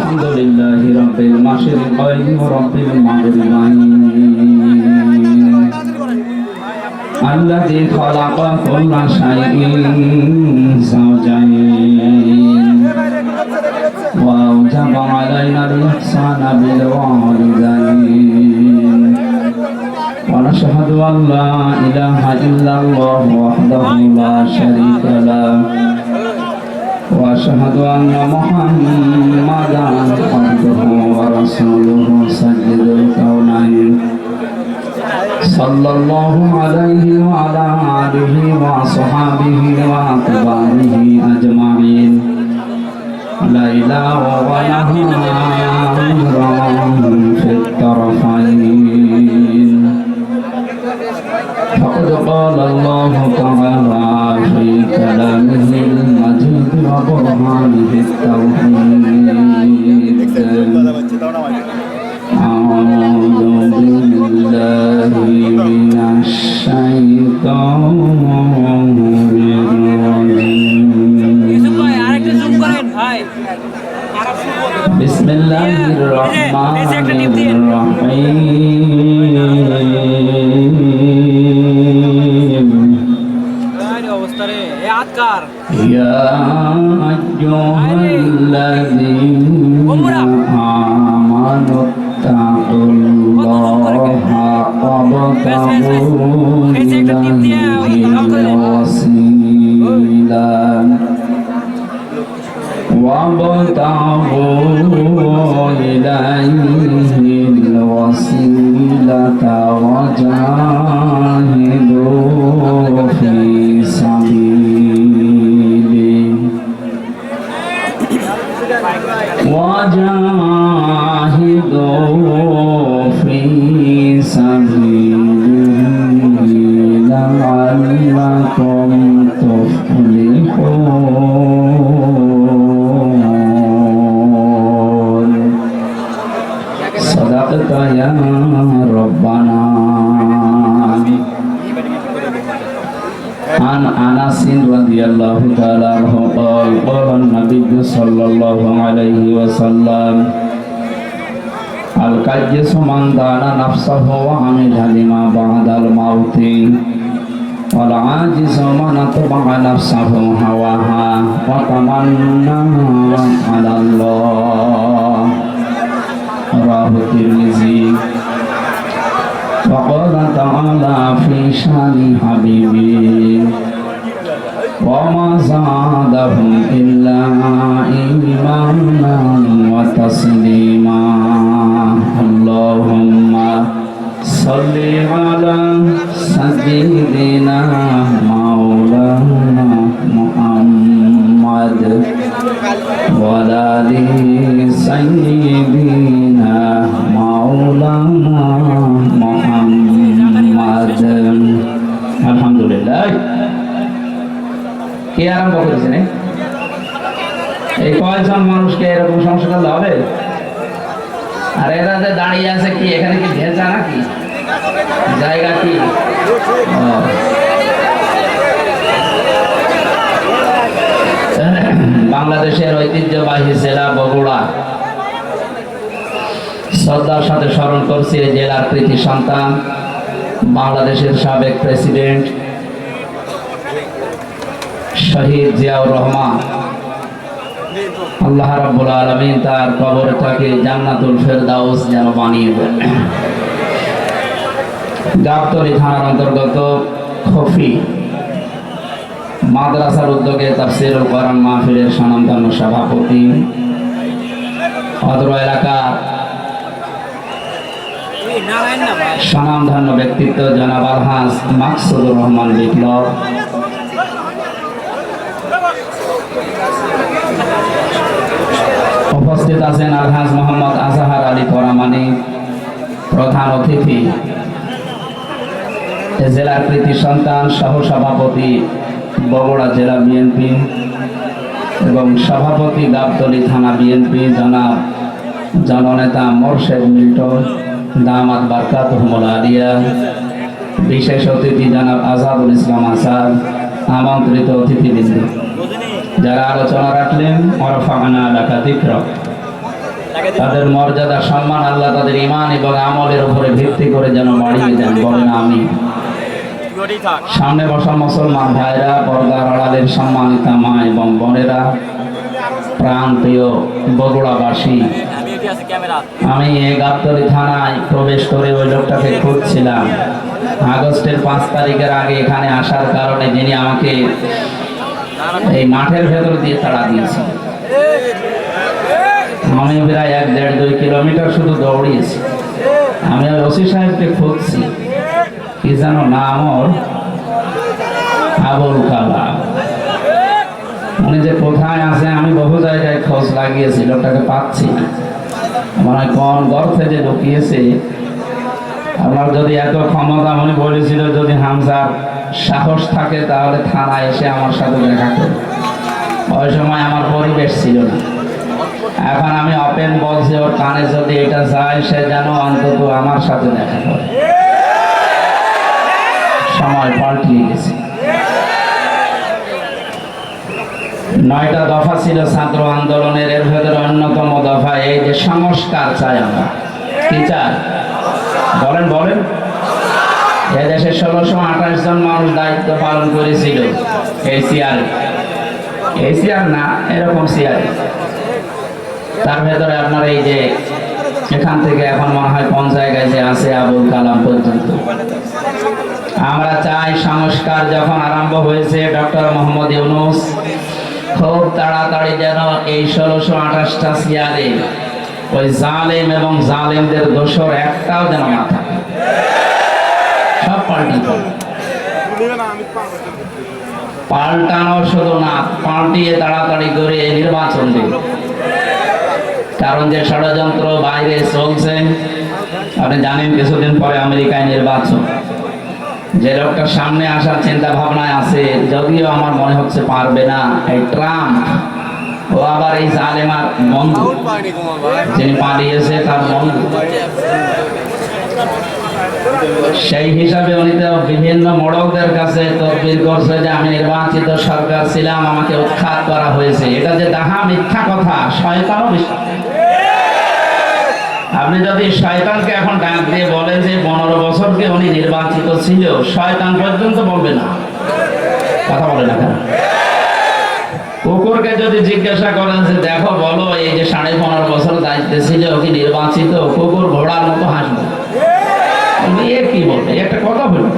আলহামদুলিল্লাহি রাব্বিল মাশরিকাইন ওয়া রাব্বিল মাগরিবাইন আল্লাযী খালাকা কুল্লা শাইইন যাওজাইন ওয়া আওজাবা আলাইনাল ইহসানা বিল ওয়ালিদাইন ওয়া নাশহাদু আন লা ইলাহা ইল্লাল্লাহ ওয়াহদাহু লা শারীকা লাহু وأشهد أن محمدا عبده ورسوله سيد الكونين صلى الله عليه وعلى آله وصحبه وأتباعه أجمعين ليلا ونهارا في الطرفين فقد قال الله تعالى في كلامه المجيد وبرهانه التوحيد أعوذ بالله من الشيطان الرجيم بسم الله الرحمن الرحيم يا أيها الذين آمنوا اتقوا الله وابتغوا إليه الوسيلة وجاهدوا في سبيله لعلكم تفلحون صدقت يا ربنا عن أنس رضي الله تعالى عنه قال قال النبي صلى الله عليه وسلم القيس من دان نفسه وعمل لما بعد الموت والعاجز من اتبع نفسه هواها وتمنى على الله رواه الترمذي وقال تعالى في شان حبيبي وما زادهم إلا إيمانا وتسليما اللهم صل على سيدنا مولانا محمد وعلى آل سيدنا مولانا محمد الحمد لله কে আরম্ভ করেছেন এই কয়জন মানুষকে এরকম সমস্যা করলে হবে? আর এরা যে দাঁড়িয়ে আছে কি এখানে কি ভেজা নাকি জায়গা কি? বাংলাদেশের ঐতিহ্যবাহী জেলা বগুড়া শ্রদ্ধার সাথে স্মরণ করছি এই জেলার কৃতি সন্তান বাংলাদেশের সাবেক প্রেসিডেন্ট শহীদ জিয়াউর রহমান। আল্লাহ রাব্বুল আলামিন তার কবরটাকে জান্নাতুল ফেরদাউস যেন বানিয়ে দেন। গাবতলী থানার অন্তর্গত খফি মাদ্রাসার উদ্যোগে তাফসীরুল কোরআন মাহফিলের স্বনামধন্য সভাপতি অত্র এলাকার স্বনামধন্য ব্যক্তিত্ব জনাব আলহাজ মাকসুদুর রহমান বিপ্লব, উপস্থিত আছেন আলহাজ মোহাম্মদ আজহার আলী পরামানি প্রধান অতিথি, জেলার কৃতি সন্তান সহ সভাপতি বগুড়া জেলা বিএনপি এবং সভাপতি গাবতলী থানা বিএনপি জনাব জননেতা মোরশেদ মিল্টন দামাত বারকাতুহুল আলিয়া, বিশেষ অতিথি জনাব আজাদুল ইসলাম আসাদ, আমন্ত্রিত অতিথিবৃন্দ যারা আলোচনা রাখলেন ওরফানা লাকা যিকরা। তাদের মর্যাদা সম্মান আল্লাহ তাদের ঈমান এবং আমলের উপরে ভিত্তি করে যেন বাড়িয়ে দেন, বলেন আমিন। সামনে বসা মুসলমান ভাইরা, পর্দার আড়ালের সম্মানিতা মা এবং বোনেরা, প্রাণ প্রিয় বগুড়াবাসী, আমি এই গাবতলী থানায় প্রবেশ করে ওই লোকটাকে খুঁজছিলাম। আগস্টের 5 তারিখের আগে এখানে আসার কারণে যিনি আমাকে এই মাঠের ভেতর দিয়ে তাড়া দিয়েছে। আমি প্রায় 1-1.5-2 কিলোমিটার শুধু দৌড়িয়েছি। আমি ওই ওসি সাহেবকে খুঁজছি, কি যেন নাম ওর, আবুল কালাম। উনি যে কোথায় আছে আমি বহু জায়গায় খোঁজ লাগিয়েছি, লোকটাকে পাচ্ছি না। মনে হয় কোন গর্তে যে ঢুকিয়েছে। আমার যদি এত ক্ষমতা, মনে বলেছিল যদি হামজার সাহস থাকে তাহলে থানায় এসে আমার সাথে দেখা করে। ওই সময় আমার পরিবেশ ছিল না। এখন আমি ওপেন বলছি, ওর কানে যদি এটা যায় সে যেন অন্তত আমার সাথে দেখা করে। সময় পাল্টিয়ে গেছে। 9টা দফা ছিল ছাত্র আন্দোলনের, এর ভেতরে অন্যতম দফা এই যে সংস্কার চাই আমরা। কি চাই বলেন বলেন। এদেশে 1628 জন মানুষ দায়িত্ব পালন করেছিল এই সিআর না, এরকম সিআর। তার ভেতরে আপনার এই যে এখান থেকে এখন মনে হয় কোন জায়গায় যে আছে আবুল কালাম পর্যন্ত। আমরা চাই সংস্কার যখন আরম্ভ হয়েছে ডক্টর মোহাম্মদ ইউনূস খুব তাড়াতাড়ি যেন এই 1628টা সিআরে ওই জালেম এবং জালেমদের দোষর একটাও যেন না থাকে, সব পাল্টানো শুধু না, পাল্টিয়ে তাড়াতাড়ি করে নির্বাচন দিন। কারণ যে ষড়যন্ত্র বাইরে চলছে, আপনি জানেন কিছুদিন পরে আমেরিকায় নির্বাচন। যে লোকটা সামনে আসার চিন্তা ভাবনায় আছে, যদিও আমার মনে হচ্ছে পারবে না, এই ট্রাম্প, ও আবার এই জালেমার বন্ধু, যিনি পালিয়েছে তার বন্ধু। সেই হিসাবে উনি তো বিভিন্ন মোড়কদের কাছে তদবির করছে যে আমি নির্বাচিত সরকার ছিলাম, আমাকে উৎখাত করা হয়েছে। এটা যে ডাহা মিথ্যা কথা, শয়তানও বিশ্বাস। আপনি যদি শয়তানকে এখন ডাক দিয়ে বলেন যে 15 বছরকে উনি নির্বাচিত ছিল, শয়তান পর্যন্ত বলবে না, কথা বলে না কেন? কুকুরকে যদি জিজ্ঞাসা করেন যে দেখো বলো এই যে 15.5 বছর দায়িত্বে ছিল কি নির্বাচিত, কুকুর ঘোড়ার মতো হাসবে। এ কি বলবে, একটা কথা বলবে।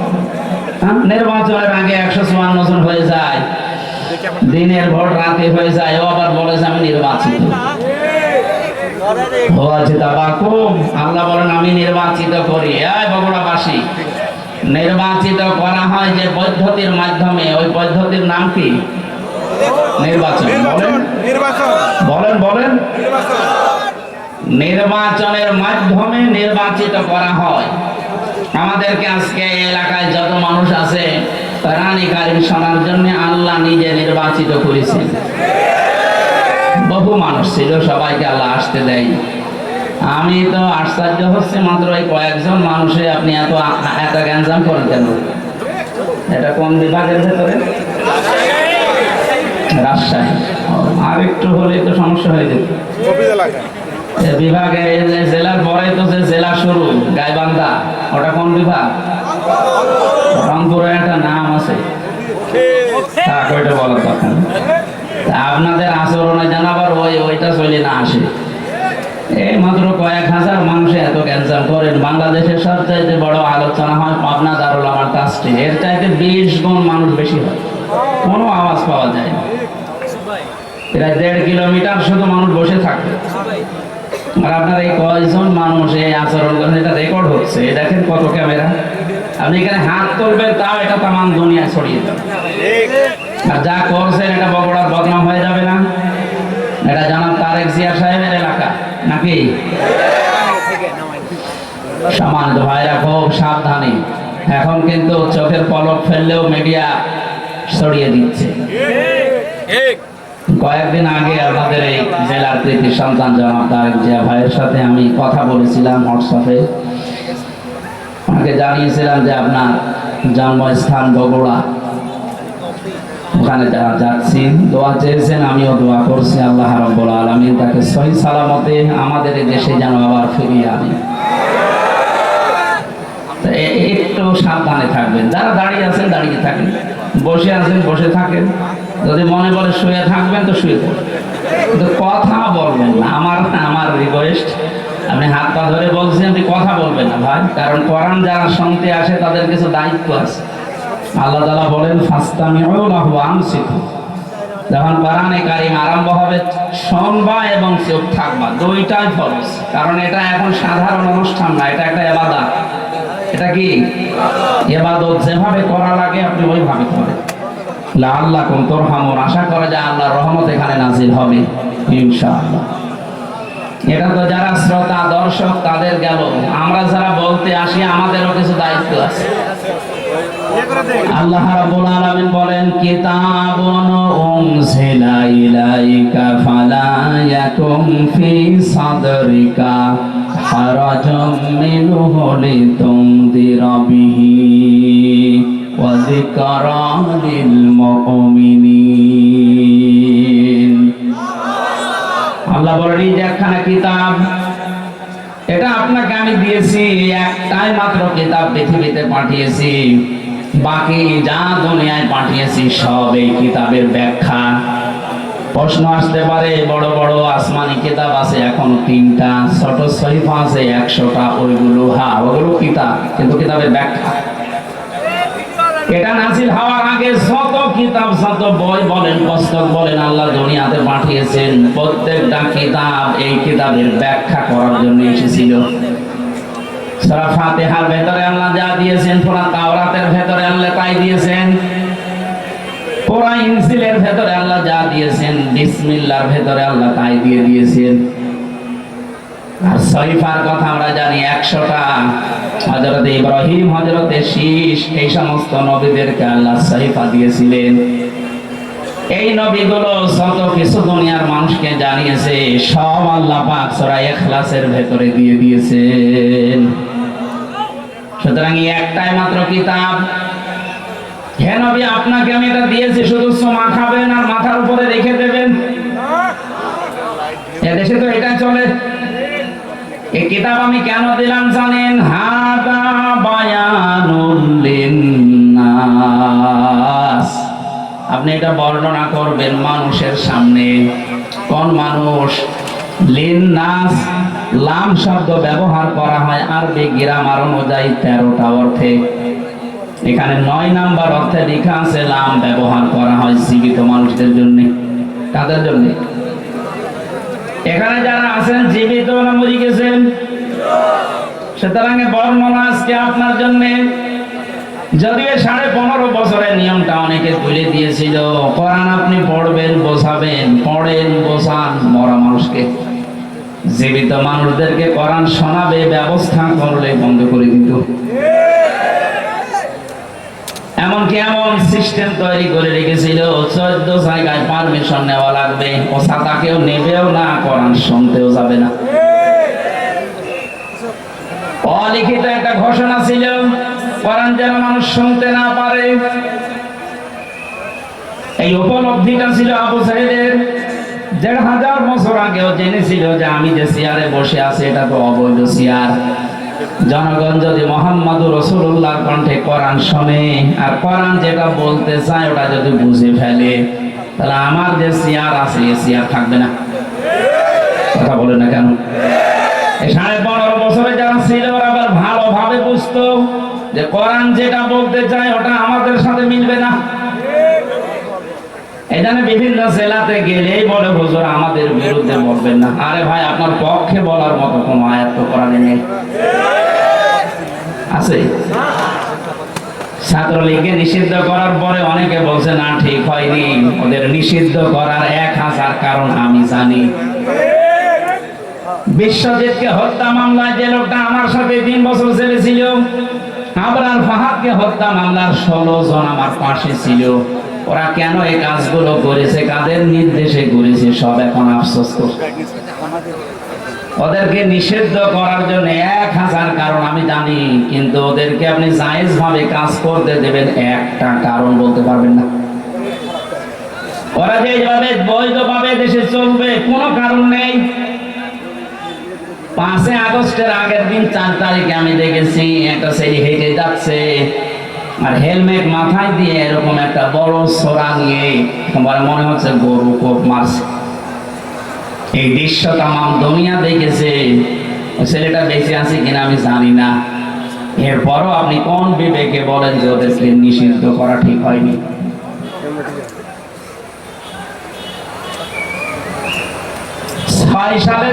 নির্বাচনের আগে 154 জন হয়ে যায়, দিনের ভোট রাতে হয়ে যায়, ও আবার বলে যে আমি নির্বাচিত। আল্লাহ বলেন আমি নির্বাচিত করি। এই বগুড়াবাসী, নির্বাচিত করা হয় যে পদ্ধতির মাধ্যমে, ওই পদ্ধতির নাম কি? নির্বাচন। বলেন বলেন। নির্বাচনের মাধ্যমে নির্বাচিত করা হয়। আমাদেরকে আজকে এলাকায় যত মানুষ আছে কোরআনে কারীম শোনার জন্য আল্লাহ নিজে নির্বাচিত করেছেন। বহু মানুষ ছিল, সবাইকে আল্লাহ আসতে দেয়। আমি তো আশ্চর্য হচ্ছে, মাত্র এই কয়েকজন মানুষে আপনি এত গ্যাঞ্জাম করেন কেন? এটা কোন বিভাগের ভেতরে? রাজশাহী। আর একটু হলে তো সমস্যা হয়ে যেত। বিভাগে জেলার পরে তো যে জেলা শুরু, গাইবান্ধা, ওটা কোন বিভাগ? রংপুরে একটা নাম আছে, ওইটা বলার দরকার। আপনাদের আচরণে জানাবার ওইটা চলে না আসে। এই মাত্র কয়েক হাজার মানুষে এত ক্যান্সার করেন। বাংলাদেশের সবচাইতে বড় আলোচনা হয় পাবনা দারুল আমার ট্রাস্টে, এর চাইতে 20 গুণ মানুষ বেশি হয়, কোনো আওয়াজ পাওয়া যায় না। প্রায় 1.5 কিলোমিটার শুধু মানুষ বসে থাকে। আর আপনার এই কয়জন মানুষ এই আচরণ করেন, এটা রেকর্ড হচ্ছে। দেখেন কত ক্যামেরা। আপনি এখানে হাত তুলবেন, তাও এটা তামাম দুনিয়া ছড়িয়ে যাবে। আর যা করছেন এটা বগুড়ার বদনাম হয়ে যাবে না? এটা জনাব তারেক জিয়া সাহেবের এলাকা নাকি? সম্মানিত ভাইরা, খুব সাবধানী। এখন কিন্তু চোখের পলক ফেললেও মিডিয়া ছড়িয়ে দিচ্ছে। কয়েকদিন আগে আমাদের এই জেলার কৃতি সন্তান জনাব তারেক জিয়া ভাইয়ের সাথে আমি কথা বলেছিলাম হোয়াটসঅ্যাপে। আমাকে জানিয়েছিলাম যে আপনার জন্মস্থান বগুড়া, ওখানে যাচ্ছি। দোয়া চেয়েছেন, আমিও দোয়া করছি। আল্লাহ রাব্বুল আলামিন তাকে সহি সালামতে আমাদের এই দেশে যেন আবার ফিরিয়ে আনে। একটু সাবধানে থাকবেন, যারা দাঁড়িয়ে আছেন দাঁড়িয়ে থাকেন, বসে আছেন বসে থাকেন, যদি মনে করে শুয়ে থাকবেন তো শুয়ে পড়বেন, কিন্তু কথা বলবেন না। আমার রিকোয়েস্ট, আপনি হাত পা ধরে বলছেন আপনি কথা বলবেন না ভাই, কারণ কোরআন যারা শুনতে আসে তাদের কিছু দায়িত্ব আছে। আল্লাহ তাআলা বলেন ফাসতামিউ লাহু ওয়া আনসিতু, যখন কোরআনে কারীম আরম্ভ হবে শুনবা এবং চুপ থাকবা, দুইটাই ফরজ। কারণ এটা এখন সাধারণ অনুষ্ঠান না, এটা একটা ইবাদত। এটা কি ইবাদত, যেভাবে করা লাগে আপনি ওইভাবে করেন। লাআল্লাকুম তুরহামুন, আশা করা যায় আল্লাহর রহমত এখানে নাজিল হবে ইনশাআল্লাহ। এটা তো যারা শ্রোতা দর্শক তাদের গেল, আমরা যারা বলতে আসি আমাদেরও কিছু দায়িত্ব আছে। আল্লাহ রাব্বুল আলামিন বলেন কিতাবুন উনজিলা ইলাইকা ফালা ইয়াকুম ফি সাদরিকা হারাজুম মিনহু লিতুনদিরা বিহি ওয়া যিকরা লিল মুমিনিন। আল্লাহ বলেন এই যে একখানা কিতাব, এটা আপনাকে আমি দিয়েছি, একটাই মাত্র কিতাব পৃথিবীতে পাঠিয়েছি, বাকি যা দুনিয়ায় পাঠিয়েছি সব এই কিতাবের ব্যাখ্যা। প্রশ্ন আসতে পারে, বড় বড় আসমানি কিতাব আছে এখন 3টা, ছোট সহিফা আছে 100টা, ওইগুলো ওগুলো কিতাব, কিন্তু কিতাবের ব্যাখ্যা। এটা নাজিল হওয়ার আগে যত কিতাব যত বই বলেন পুস্তক বলেন আল্লাহ দুনিয়াতে পাঠিয়েছেন, প্রত্যেকটা কিতাব এই কিতাবের ব্যাখ্যা করার জন্য এসেছিল। সূরা ফাতিহার ভেতরে আল্লাহ যা দিয়েছেন, পুরা তাওরাতের ভেতরে আল্লাহ তাই দিয়েছেন, পুরা ইনজিলের ভেতরে আল্লাহ যা দিয়েছেন, বিসমিল্লাহর ভেতরে আল্লাহ তাই দিয়ে দিয়েছেন। আর সহিফার কথা আমরা জানি 100টা। হযরত ইব্রাহিম, হযরত শীশ, এই সমস্ত নবীদেরকে আল্লাহ সহিফা দিয়েছিলেন। এই নবীগুলো যত কিছু দুনিয়ার মানুষকে জানিয়েছে সব আল্লাহ পাক সূরা ইখলাসের ভেতরে দিয়ে দিয়েছেন। সুতরাং এই একটাই মাত্র কিতাব। হে নবী, আপনাকে আমি এটা দিয়েছি, শুধু চুমা খাবেন আর মাথার উপরে রেখে দেবেন। এদেশে তো এটা চলে। এই কিতাব আমি কেন দিলাম জানেন? হাদা বায়ানুল লিন্নাস, আপনি এটা বর্ণনা করবেন মানুষের সামনে। কোন মানুষ? লিন্নাস, লাম শব্দ ব্যবহার করা হয় আরবি গ্রামার অনুযায়ী 13টা অর্থে। এখানে 9 নাম্বার অর্থে লেখা আছে লাম ব্যবহার করা হয় জীবিত মানুষদের জন্য। কাদের জন্য? এখানে যারা আছেন জীবিত না মরে গেছেন? সুতরাং বর্ণনা আজকে আপনার জন্য। যদিও 15.5 বছরের নিয়মটা অনেকে তুলে দিয়েছিল, কোরআন আপনি পড়বেন বোঝাবেন, পড়েন বোঝান মরা মানুষকে, জীবিত মানুষদেরকে কোরআন শোনাবে ব্যবস্থা করলে বন্ধ করে দিত। এমনকি এমন সিস্টেম তৈরি করে রেখেছিল 14 জায়গায় পারমিশন নেওয়া লাগবে, ও ছাতা কেউ নেবেও না, কোরআন শুনতেও যাবে না। অলিখিত একটা ঘোষণা ছিল, কোরআন যেন মানুষ শুনতে না পারে। এই উপলব্ধিটা ছিল আবু সাইদের, 1500 বছর আগেও জেনেছিল যে আমি যে চেয়ারে বসে আছি এটা তো অবৈধ চেয়ার। জনগণ যদি মুহাম্মদুর রাসূলুল্লাহর কণ্ঠে কোরআন শোনে আর কোরআন যেটা বলতে চায় ওটা যদি বুঝে ফেলে, তাহলে আমার যে চেয়ার আছে এই চেয়ার থাকবে না। কথা বলে না কেন? এই 15.5 বছরে যারা ছিল ওরা আবার ভালোভাবে বুঝতো যে কোরআন যেটা বলতে চায় ওটা আমাদের সাথে মিলবে না। এখানে বিভিন্ন জেলাতে গেলেই বলে হুজুর আমাদের বিরুদ্ধে বলবেন না। আরে ভাই, আপনার পক্ষে বলার মতো কোনো আয়াত তো কোরআনে নেই। আছে? ছাত্রলীগকে নিষিদ্ধ করার পরে অনেকে বলছে না ঠিক হয়নি, ওদের নিষিদ্ধ করার 1000 কারণ আমি জানি। বিশ্বজিৎকে হত্যা মামলায় যে লোকটা আমার সাথে 3 বছর জেলে ছিল, আবরার ফাহাদকে হত্যা মামলার 16 জন আমার পাশে ছিল। ওরা কেন এই কাজগুলো করেছে, কাদের নির্দেশে করেছে, সব এখন আফসোস করছে। ওদেরকে নিষিদ্ধ করার জন্য 1000 কারণ আমি জানি, কিন্তু ওদেরকে আপনি জায়েজ ভাবে কাজ করতে দেবেন একটা কারণ বলতে পারবেন না। ওরা যেভাবে বৈধভাবে দেশে চলবে কোনো কারণ নেই। 5 আগস্টের আগের দিন 4 তারিখে আমি দেখেছি একটা ছেলে হেঁটে যাচ্ছে আর হেলমেট মাথায় দিয়ে এরকম একটা বড় ছোরা নিয়ে তোমার মনে হচ্ছে গরু কোপ মারছে। এই দৃশ্য তামাম দুনিয়া দেখেছে। ছেলেটা বেঁচে আছে কিনা আমি জানি না। এরপরও আপনি কোন বিবেকে বলেন যে ওদেরকে নিষিদ্ধ করা ঠিক হয়নি?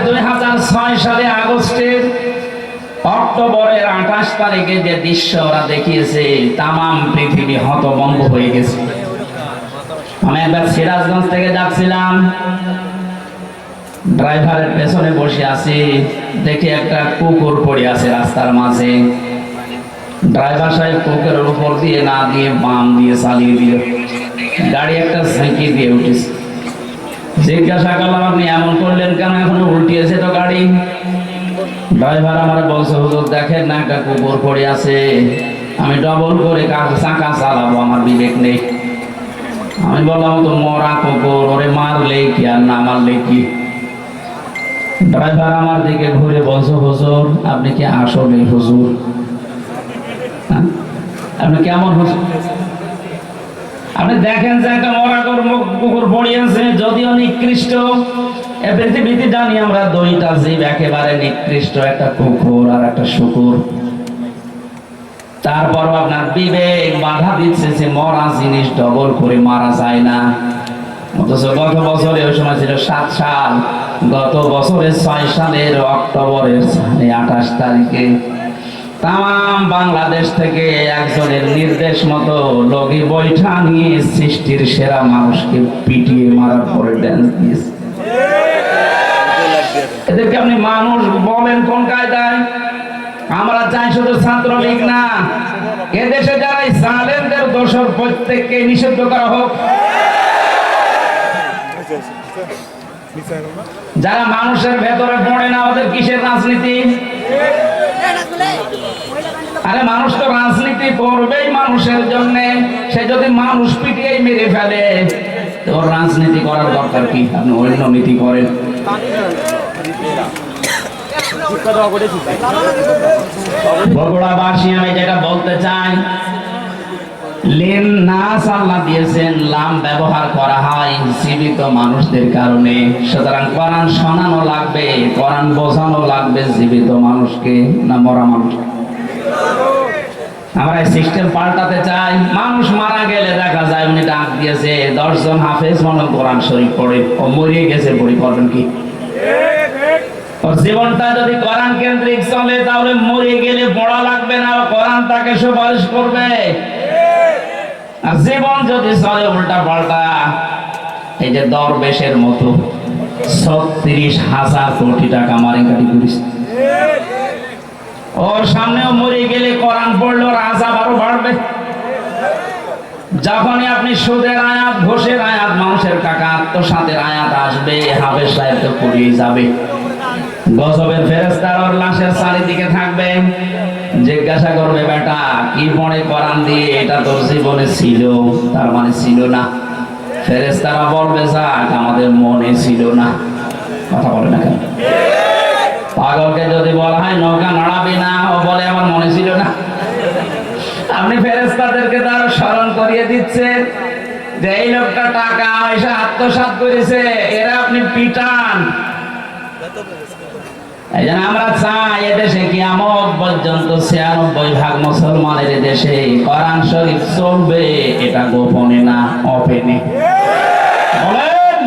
2006 সালে আগস্টের অক্টোবরের 28 তারিখে যে দৃশ্য ওরা দেখিয়েছে তামাম পৃথিবী হতভম্ব হয়ে গেছে। আমি একবার সিরাজগঞ্জ থেকে যাচ্ছিলাম, ড্রাইভারের পেছনে বসে আছি, দেখি একটা কুকুর পড়ে আছে রাস্তার মাঝে। ড্রাইভার সাহেব কুকুরের উপর দিয়ে না দিয়ে বাম দিয়ে চালিয়ে দিল, গাড়ি একটা ঝাঁকি দিয়ে উঠেছে। জিজ্ঞাসা করলাম আপনি এমন করলেন কেন, এখনো উল্টিয়েছে তো গাড়ি। ড্রাইভার আমার বলছে হুজুর দেখেন না একটা কুকুর পড়ে আছে, আমি ডবল করে চাকা চালাবো, আমার বিবেক নেই। আমি বললাম তো মরা কুকুর, ওরে মারলে কি আর না মারলে কি? ড্রাইভার আমার দিকে ঘুরে বলছে হুজুর আপনি কি আসলে হুজুর? আপনি কেমন হুজুর? আপনি দেখেন যে একটা মরা কুকুর পড়ে আছে, যদিও নিকৃষ্ট। এ পৃথিবীতে জানি আমরা দুইটা জীব একেবারে নিকৃষ্ট, একটা কুকুর আর একটা শুকুর। তারপরও আপনার বিবেক বাধা দিচ্ছে যে মরা জিনিস ডবল করে মারা যায় না। অথচ গত বছরে ওই সময় ছিল 7 সাল, গত বছরের 6 সালের অক্টোবরের 28 তারিখে তাম বাংলাদেশ থেকে একজনের নির্দেশ মতো লগি বৈঠা নিয়ে সৃষ্টির সেরা মানুষকে পিটিয়ে মারার পরে ড্যান্স দিয়েছে। এদেরকে আপনি মানুষ বলেন কোন কায়দায়? আমরা চাই শুধু ছাত্রলীগ না, এদেশে যারা জালেমদের দোষর প্রত্যেককে নিষিদ্ধ করা হোক। যারা মানুষের ভেতরে পড়ে না ওদের কিসের রাজনীতি? আরে মানুষ তো রাজনীতি করবেই মানুষের জন্য। সে যদি মানুষ পিটিয়ে মেরে ফেলে তো রাজনীতি করার দরকার কি? আপনি অন্য নীতি করেন। বগুড়াবাসী আমি যেটা বলতে চাই, লেন নাস আল্লাহ দিয়েছেন, লাম ব্যবহার করা হয় জীবিত মানুষদের কারণে। সুতরাং কোরআন শোনানো লাগবে, কোরআন বোঝানো লাগবে জীবিত মানুষকে না মরা মানুষকে। আমরা এই সিস্টেম পাল্টাতে চাই। মানুষ মারা গেলে দেখা যায় উনি ডাক দিয়েছে 10 জন হাফেজ মনে কোরআন শরীফ পড়ে, ও মরিয়ে গেছে পড়ি করবেন কি? ওর জীবনটা যদি কোরআন কেন্দ্রিক চলে তাহলে মরে গেলে পড়া লাগবে না, কোরআন তাকে সুপারিশ করবে। আর জীবন যদি চলে উল্টা পাল্টা, এই যে দরবেশের মতো 36,000 কোটি টাকা মারিকাটি করেছে, ওর সামনেও মরে গেলে কোরআন পড়লে ওর আযাব আরো বাড়বে। যখনই আপনি সুদের আয়াত, ঘোষের আয়াত, মানুষের টাকা আত্মসাতের আয়াত আসবে, হাফেজ সাহেব তো পড়িয়ে যাবে। গজবের ফেরেশতা ওর লাশের চারিদিকে থাকবে, জিজ্ঞাসা করবে বেটা কি পড়ে কোরআন দিয়ে, এটা তোর জীবনে ছিল? তার মানে ছিল না। ফেরেশতারা বলবে যাক আমাদের মনে ছিল না। কথা বলে না কেন? পাগলকে যদি বলা হয় নৌকা নাড়াবি না, ও বলে আমার মনে ছিল না। আপনি ফেরেশতাদেরকে তার স্মরণ করিয়ে দিচ্ছেন যে এই লোকটা টাকা পয়সা আত্মসাৎ করেছে, এরা আপনি পিটান। এই জন্য আমরা চাই এদেশে কিয়ামত পর্যন্ত 96% মুসলমানের দেশে কোরআন শরীফ চলবে, এটা গোপনে না, ওপেনে। বলেন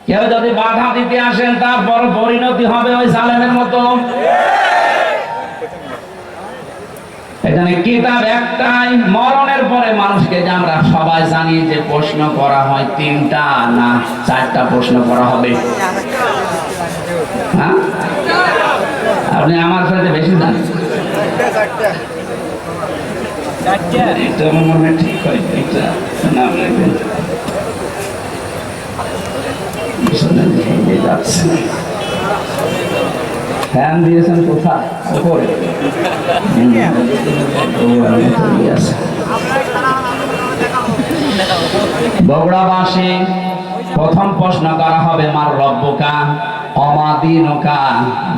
কেউ যদি বাধা দিতে আসেন তারপর পরিণতি হবে ওই জালেমের মতো। এখানে কিতাব একটাই, মরণের পরে মানুষকে যে আমরা সবাই জানি যে প্রশ্ন করা হয় 3টা না 4টা প্রশ্ন করা হবে। হ্যাঁ, আপনি আমার সাথে বেশি জানেন। এটা মনে হয় ঠিক হয়, এটা না যাচ্ছে। ফ্যান দিয়েছেন কোথায়? উপরে। বগুড়াবাসী প্রথম প্রশ্ন করা হবে মার রব্বুকা ওমা দীনুকা।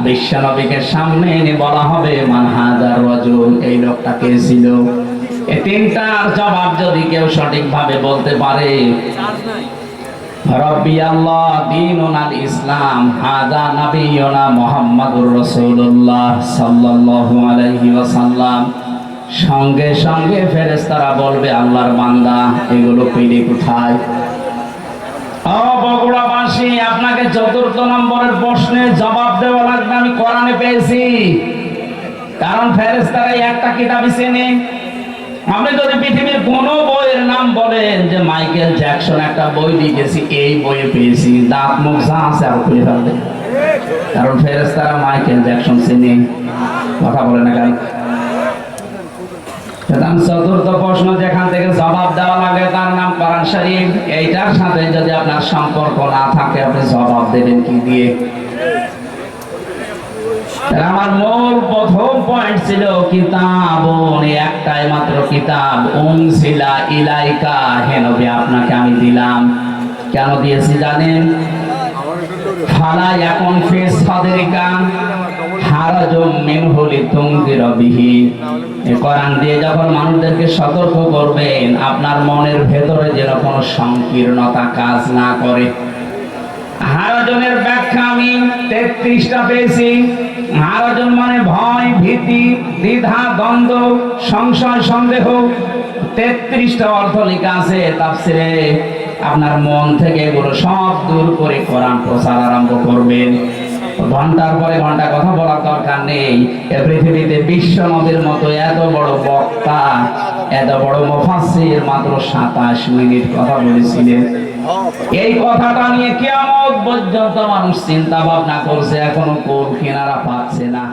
বিশ্বনবীকে সামনে এনে বলা হবে মান হাযার রাজুল, এই লোকটা কে ছিল। এই তিনটার জবাব যদি কেউ সঠিকভাবে বলতে পারে, রব্বি আল্লাহ দীনুনাল ইসলাম হাযা নাবিয়ুনা মুহাম্মাদুর রাসূলুল্লাহ সাল্লাল্লাহু আলাইহি ওয়াসাল্লাম, সঙ্গে সঙ্গে ফেরেশতারা বলবে আল্লাহর বান্দা এগুলো পেলে কোথায়। ও বগুড়াবাসী, আপনাকে চতুর্থ নম্বরের প্রশ্নের জবাব দেওয়া লাগবে আমি কোরআনে পেয়েছি, কারণ ফেরেশতারা একটা কিতাবই চেনে। আপনি যদি পৃথিবীর কোন বইয়ের নাম বলেন যে মাইকেল জ্যাকসন একটা বই লিখেছি, এই বইয়ে পেয়েছি, দাঁত মুখ যা আছে আর খুলে ফেলবে, কারণ ফেরেশতারা মাইকেল জ্যাকসন চেনে। কথা বলে না কেন? চতুর্থ প্রশ্ন যেখান থেকে জবাব দেওয়া লাগে তার নাম কোরআন শরীফ। এইটার সাথে যদি আপনার সম্পর্ক না থাকে আপনি জবাব দেবেন কি দিয়ে? আমার মূল প্রথম পয়েন্ট ছিল কিতাব, একটাই মাত্র কিতাব, উনসিলা ইলাইকা, হে নবী আপনাকে আমি দিলাম। কেন দিয়েছি জানেন? ফালা ইয়াকুন ফি সাদরিকা হারাজুম মিনহু লিতুনযিরা বিহি। এই কোরআন দিয়ে যখন মানুষদেরকে সতর্ক করবেন, আপনার মনের ভেতরে যেন কোনো সংকীর্ণতা কাজ না করে। হারাজনের ব্যাখ্যা আমি 33টা পেয়েছি। হারাজন মানে ভয়, ভীতি, দ্বিধা, দ্বন্দ্ব, সংশয়, সন্দেহ। 33টা অর্থ লেখা আছে তাফসিরে। আপনার মন থেকে এগুলো সব দূর করে কোরআন প্রচার আরম্ভ করবেন। ঘন্টার পরে ঘন্টা কথা বলার দরকার নেই। এ পৃথিবীতে বিশ্ব নবীর মতো এত বড় বক্তা, এত বড় মুফাসসির মাত্র 27 মিনিট কথা বলেছিলেন। এই কথাটা নিয়ে কিয়ামত পর্যন্ত মানুষ চিন্তা ভাবনা করছে, এখনো কোল কিনারা পাচ্ছে না।